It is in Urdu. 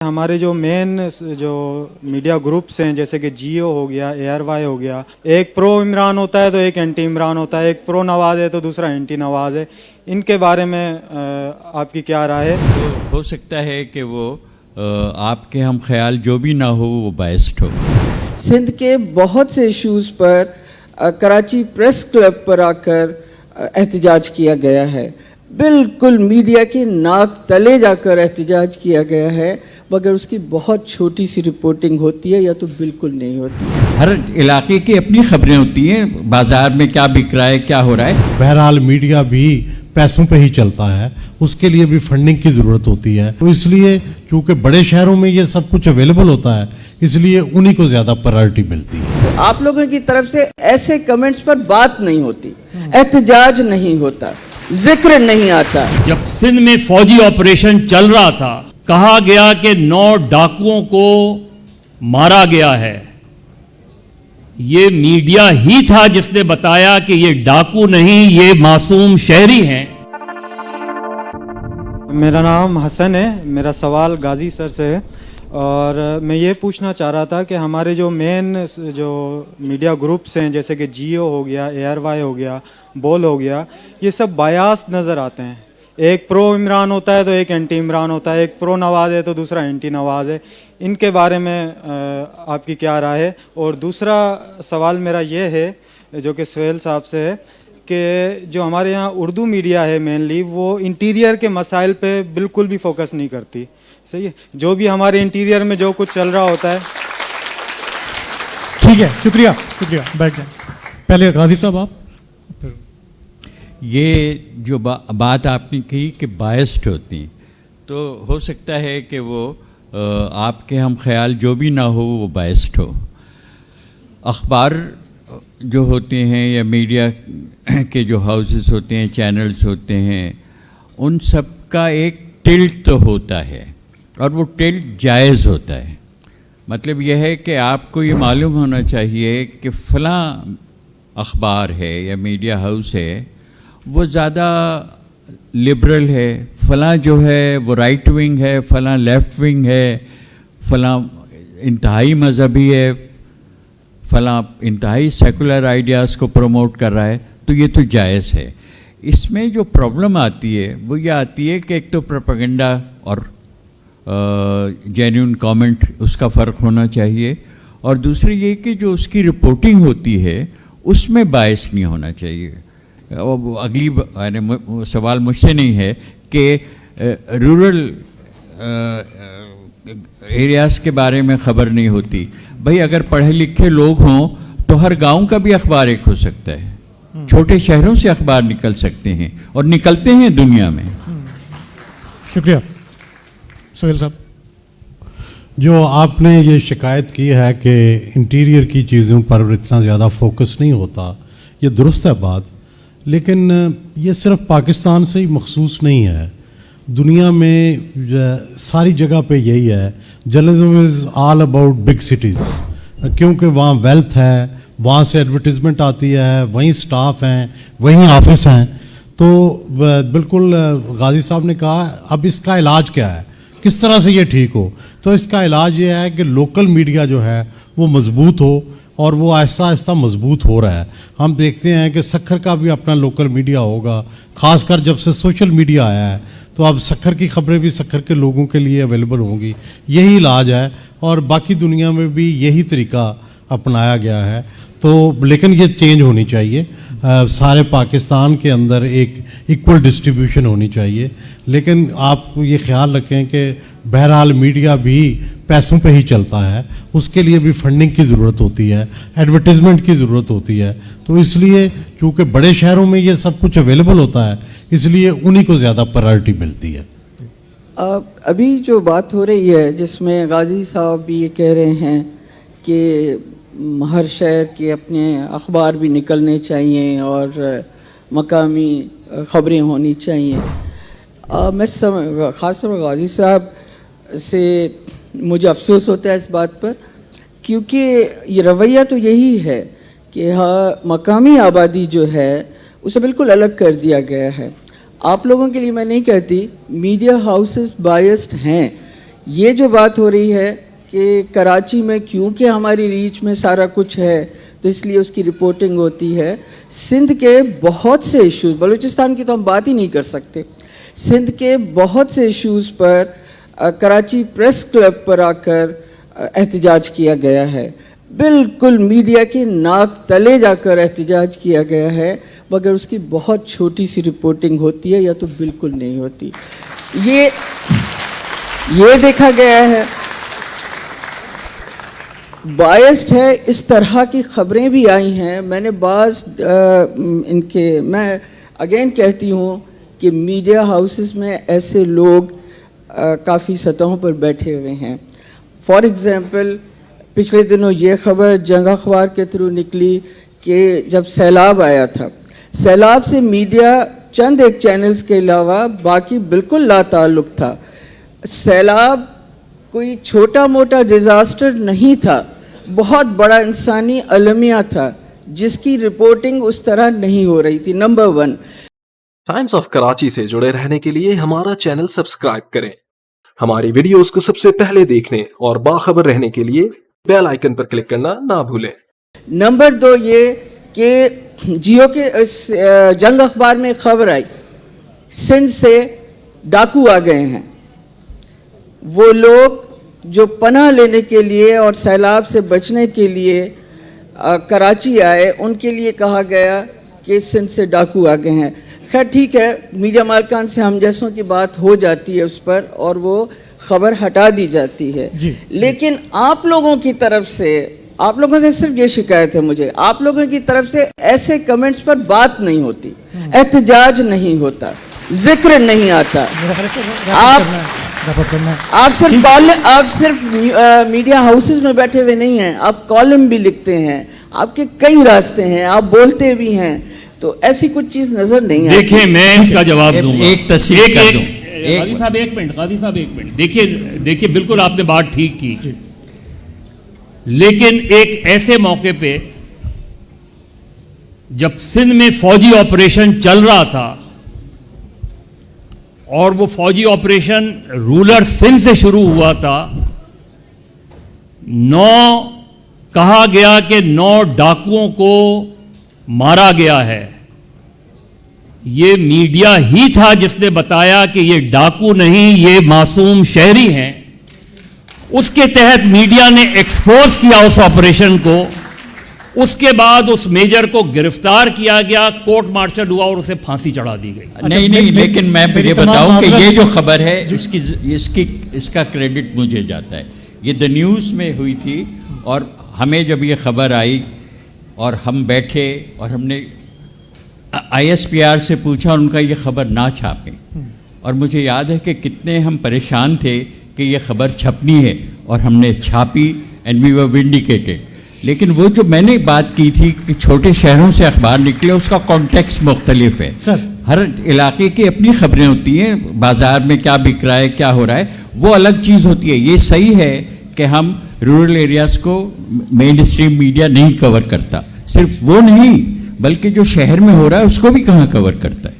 ہمارے جو مین جو میڈیا گروپس ہیں جیسے کہ جیو ہو گیا، اے آر وائی ہو گیا، ایک پرو عمران ہوتا ہے تو ایک اینٹی عمران ہوتا ہے، ایک پرو نواز ہے تو دوسرا اینٹی نواز ہے. ان کے بارے میں آپ کی کیا رائے ہے؟ ہو سکتا ہے کہ وہ آپ کے ہم خیال جو بھی نہ ہو وہ بائسڈ ہو. سندھ کے بہت سے ایشوز پر کراچی پریس کلب پر آ کر احتجاج کیا گیا ہے. بالکل میڈیا کے ناک تلے جا کر احتجاج کیا گیا ہے، مگر اس کی بہت چھوٹی سی رپورٹنگ ہوتی ہے یا تو بالکل نہیں ہوتی. ہر علاقے کی اپنی خبریں ہوتی ہیں، بازار میں کیا بک رہا ہے، کیا ہو رہا ہے. بہرحال میڈیا بھی پیسوں پہ ہی چلتا ہے، اس کے لیے بھی فنڈنگ کی ضرورت ہوتی ہے. تو اس لیے چونکہ بڑے شہروں میں یہ سب کچھ اویلیبل ہوتا ہے، اس لیے انہی کو زیادہ پرائرٹی ملتی ہے. آپ لوگوں کی طرف سے ایسے کمنٹس پر بات نہیں ہوتی، احتجاج نہیں ہوتا، ذکر نہیں آتا. جب سندھ میں فوجی آپریشن چل رہا تھا، کہا گیا کہ 9 ڈاکوؤں کو مارا گیا ہے. یہ میڈیا ہی تھا جس نے بتایا کہ یہ ڈاکو نہیں، یہ معصوم شہری ہیں. میرا نام حسن ہے. میرا سوال غازی سر سے ہے اور میں یہ پوچھنا چاہ رہا تھا کہ ہمارے جو مین جو میڈیا گروپس ہیں جیسے کہ جیو ہو گیا، اے آر وائی ہو گیا، بول ہو گیا، یہ سب بایاس نظر آتے ہیں. ایک پرو عمران ہوتا ہے تو ایک اینٹی عمران ہوتا ہے، ایک پرو نواز ہے تو دوسرا اینٹی نواز ہے. ان کے بارے میں آپ کی کیا رائے ہے؟ اور دوسرا سوال میرا یہ ہے جو کہ سہیل صاحب سے ہے کہ جو ہمارے یہاں اردو میڈیا ہے مینلی، وہ انٹیریئر کے مسائل پہ بالکل بھی فوکس نہیں کرتی. صحیح ہے، جو بھی ہمارے انٹیریئر میں جو کچھ چل رہا ہوتا ہے. ٹھیک ہے، شکریہ شکریہ. بیٹھ جائیں. پہلے غازی صاحب آپ. یہ جو بات آپ نے کہی کہ بائسڈ ہوتی، تو ہو سکتا ہے کہ وہ آپ کے ہم خیال جو بھی نہ ہو وہ بائسڈ ہو. اخبار جو ہوتے ہیں یا میڈیا کے جو ہاؤسز ہوتے ہیں، چینلز ہوتے ہیں، ان سب کا ایک ٹلٹ تو ہوتا ہے اور وہ ٹلٹ جائز ہوتا ہے. مطلب یہ ہے کہ آپ کو یہ معلوم ہونا چاہیے کہ فلاں اخبار ہے یا میڈیا ہاؤس ہے وہ زیادہ لبرل ہے، فلاں جو ہے وہ رائٹ ونگ ہے، فلاں لیفٹ ونگ ہے، فلاں انتہائی مذہبی ہے، فلاں انتہائی سیکولر آئیڈیاز کو پروموٹ کر رہا ہے. تو یہ تو جائز ہے. اس میں جو پرابلم آتی ہے وہ یہ آتی ہے کہ ایک تو پروپیگنڈا اور جینیون کامنٹ اس کا فرق ہونا چاہیے، اور دوسری یہ کہ جو اس کی رپورٹنگ ہوتی ہے اس میں باعث نہیں ہونا چاہیے. اگلی سوال مجھ سے نہیں ہے کہ رورل ایریاز کے بارے میں خبر نہیں ہوتی. بھئی اگر پڑھے لکھے لوگ ہوں تو ہر گاؤں کا بھی اخبار ایک ہو سکتا ہے، چھوٹے شہروں سے اخبار نکل سکتے ہیں اور نکلتے ہیں دنیا میں. شکریہ. سہیل صاحب. جو آپ نے یہ شکایت کی ہے کہ انٹیریئر کی چیزوں پر اتنا زیادہ فوکس نہیں ہوتا، یہ درست ہے بات، لیکن یہ صرف پاکستان سے ہی مخصوص نہیں ہے. دنیا میں ساری جگہ پہ یہی ہے. Journalism is all about big cities, کیونکہ وہاں ویلتھ ہے، وہاں سے ایڈورٹیزمنٹ آتی ہے، وہیں سٹاف ہیں، وہیں آفس ہیں. تو بالکل غازی صاحب نے کہا اب اس کا علاج کیا ہے، کس طرح سے یہ ٹھیک ہو. تو اس کا علاج یہ ہے کہ لوکل میڈیا جو ہے وہ مضبوط ہو، اور وہ آہستہ آہستہ مضبوط ہو رہا ہے. ہم دیکھتے ہیں کہ سکھر کا بھی اپنا لوکل میڈیا ہوگا، خاص کر جب سے سوشل میڈیا آیا ہے تو اب سکھر کی خبریں بھی سکھر کے لوگوں کے لیے اویلیبل ہوں گی. یہی علاج ہے، اور باقی دنیا میں بھی یہی طریقہ اپنایا گیا ہے. تو لیکن یہ چینج ہونی چاہیے. سارے پاکستان کے اندر ایک ایکول ڈسٹریبیوشن ہونی چاہیے. لیکن آپ یہ خیال رکھیں کہ بہرحال میڈیا بھی پیسوں پہ ہی چلتا ہے، اس کے لیے بھی فنڈنگ کی ضرورت ہوتی ہے، ایڈورٹیزمنٹ کی ضرورت ہوتی ہے. تو اس لیے چونکہ بڑے شہروں میں یہ سب کچھ اویلیبل ہوتا ہے، اس لیے انہی کو زیادہ پرائرٹی ملتی ہے. ابھی جو بات ہو رہی ہے جس میں غازی صاحب بھی یہ کہہ رہے ہیں کہ ہر شہر کے اپنے اخبار بھی نکلنے چاہیے اور مقامی خبریں ہونی چاہیے. میں خاص طور پر غازی صاحب سے مجھے افسوس ہوتا ہے اس بات پر، کیونکہ یہ رویہ تو یہی ہے کہ مقامی آبادی جو ہے اسے بالکل الگ کر دیا گیا ہے. آپ لوگوں کے لیے میں نہیں کہتی میڈیا ہاؤسز بائسڈ ہیں، یہ جو بات ہو رہی ہے کہ کراچی میں کیونکہ ہماری ریچ میں سارا کچھ ہے تو اس لیے اس کی رپورٹنگ ہوتی ہے. سندھ کے بہت سے ایشوز، بلوچستان کی تو ہم بات ہی نہیں کر سکتے، سندھ کے بہت سے ایشوز پر کراچی پریس کلب پر آ کر احتجاج کیا گیا ہے. بالکل میڈیا کے ناک تلے جا کر احتجاج کیا گیا ہے، مگر اس کی بہت چھوٹی سی رپورٹنگ ہوتی ہے یا تو بالکل نہیں ہوتی. یہ دیکھا گیا ہے. بائسڈ ہے، اس طرح کی خبریں بھی آئی ہیں. میں نے بعض میں اگین کہتی ہوں کہ میڈیا ہاؤسز میں ایسے لوگ کافی سطحوں پر بیٹھے ہوئے ہیں. فار ایگزامپل پچھلے دنوں یہ خبر جنگ اخبار کے تھرو نکلی کہ جب سیلاب آیا تھا، سیلاب سے میڈیا چند ایک چینلز کے علاوہ باقی بالکل لا تعلق تھا. سیلاب کوئی چھوٹا موٹا ڈیزاسٹر نہیں تھا، بہت بڑا انسانی المیہ تھا جس کی رپورٹنگ اس طرح نہیں ہو رہی تھی. نمبر 1. ٹائمز آف کراچی سے جڑے رہنے کے لیے ہمارا چینل سبسکرائب کریں. ہماری ویڈیوز کو سب سے پہلے دیکھنے اور باخبر رہنے کے لیے بیل آئیکن پر کلک کرنا نہ بھولیں. نمبر 2 یہ کہ جیو کے جنگ اخبار میں خبر آئی سندھ سے ڈاکو آ گئے ہیں. وہ لوگ جو پناہ لینے کے لیے اور سیلاب سے بچنے کے لیے کراچی آئے، ان کے لیے کہا گیا کہ سندھ سے ڈاکو آ گئے ہیں. خیر ٹھیک ہے، میڈیا مالکان سے ہم جیسوں کی بات ہو جاتی ہے اس پر اور وہ خبر ہٹا دی جاتی ہے. لیکن آپ لوگوں کی طرف سے، آپ لوگوں سے صرف یہ شکایت ہے مجھے، آپ لوگوں کی طرف سے ایسے کمنٹس پر بات نہیں ہوتی، احتجاج نہیں ہوتا، ذکر نہیں آتا. آپ صرف میڈیا ہاؤسز میں بیٹھے ہوئے نہیں ہیں، آپ کالم بھی لکھتے ہیں، آپ کے کئی راستے ہیں، آپ بولتے بھی ہیں، تو ایسی کچھ چیز نظر نہیں آتی. دیکھیں میں اس کا جواب دوں گا. ایک تصریح کر دوں. قاضی صاحب ایک منٹ. دیکھیے بالکل آپ نے بات ٹھیک کی، لیکن ایک ایسے موقع پہ جب سندھ میں فوجی آپریشن چل رہا تھا اور وہ فوجی آپریشن رولر سندھ سے شروع ہوا تھا، کہا گیا کہ 9 ڈاکوؤں کو مارا گیا ہے. یہ میڈیا ہی تھا جس نے بتایا کہ یہ ڈاکو نہیں، یہ معصوم شہری ہیں. اس کے تحت میڈیا نے ایکسپوز کیا اس آپریشن کو. اس کے بعد اس میجر کو گرفتار کیا گیا، کورٹ مارشل ہوا اور اسے پھانسی چڑھا دی گئی. نہیں لیکن میں یہ بتاؤں کہ یہ جو خبر ہے اس کا کریڈٹ مجھے جاتا ہے. یہ دا نیوز میں ہوئی تھی اور ہمیں جب یہ خبر آئی اور ہم بیٹھے اور ہم نے ISPR سے پوچھا، ان کا یہ خبر نہ چھاپیں. اور مجھے یاد ہے کہ کتنے ہم پریشان تھے کہ یہ خبر چھپنی ہے، اور ہم نے چھاپی اینڈ وی ور ونڈیکیٹڈ. لیکن وہ جو میں نے بات کی تھی کہ چھوٹے شہروں سے اخبار نکلے، اس کا کانٹیکسٹ مختلف ہے. ہر علاقے کی اپنی خبریں ہوتی ہیں، بازار میں کیا بک رہا ہے، کیا ہو رہا ہے، وہ الگ چیز ہوتی ہے. یہ صحیح ہے کہ ہم رورل ایریاز کو مین اسٹریم میڈیا نہیں کور کرتا. صرف وہ نہیں بلکہ جو شہر میں ہو رہا ہے اس کو بھی کہاں کور کرتا ہے.